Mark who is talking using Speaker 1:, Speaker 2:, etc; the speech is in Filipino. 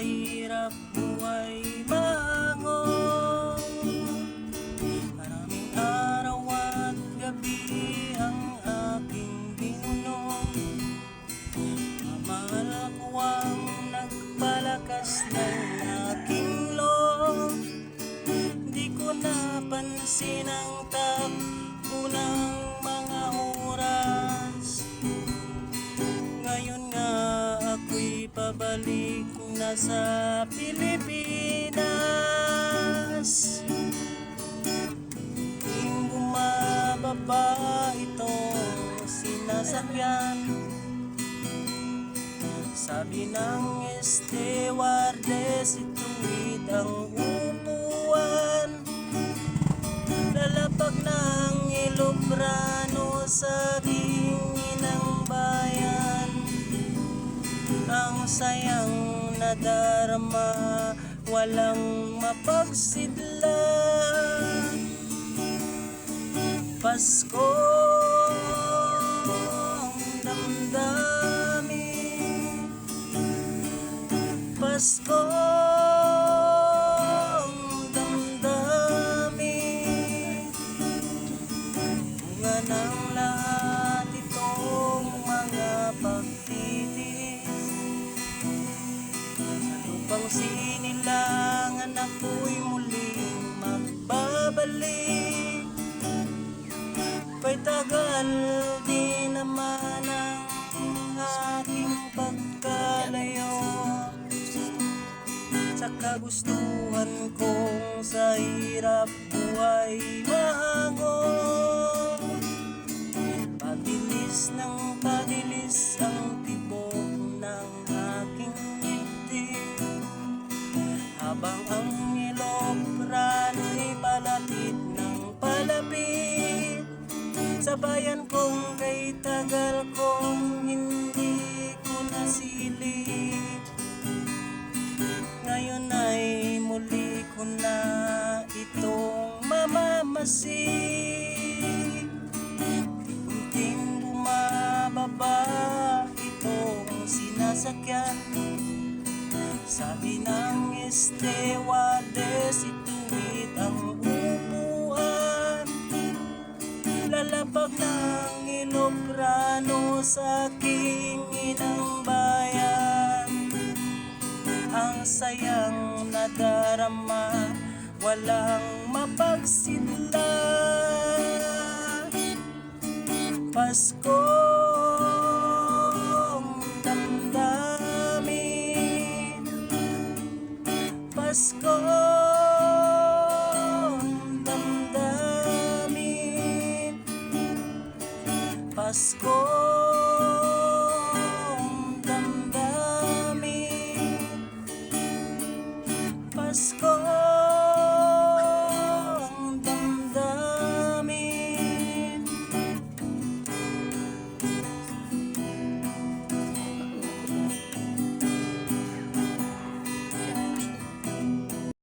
Speaker 1: hirap buhay mangon. Maraming araw at gabi ang aking binunong. Mamahal ko ang nagpalakas ng aking loob. Di ko napansin ang takbo ng mga oras. Ngayon nga ako'y pabalik na sa Pilipinas. Tuwing bumababa itong sinasakyan, sabi ng stewardess, ituwid ang upuan. Lalapag ng eloprano sa aking inang bayan. Ang sayang nadarama, walang mapagsidlan. Pasko ang damdamin, Pasko ang damdamin. Bunga ng lahat itong mga pagtitis. Sa lupang sinilangan ako'y muling magbabalik. Pa'y tagal din naman ang aking pagkalayo sa kagustuhan kong sa hirap buhay mahangon. Padilis ng padilis ang tibok ng aking dibdib, habang ang eloprano'y palapit ng palapit sa bayan kong kay tagal kong hindi ko nasilip. Ngayon ay muli ko na itong mamamasid. Unting bumababa itong sinasakyan, sabi ng stewardess, ituwid ang upuan. Lalapag ng eloprano sa aking inang bayan. Ang sayang nadarama, walang mapagsidlan. Pasko ang damdamin, Pasko ang damdamin, Pasko ang damdamin, Pasko.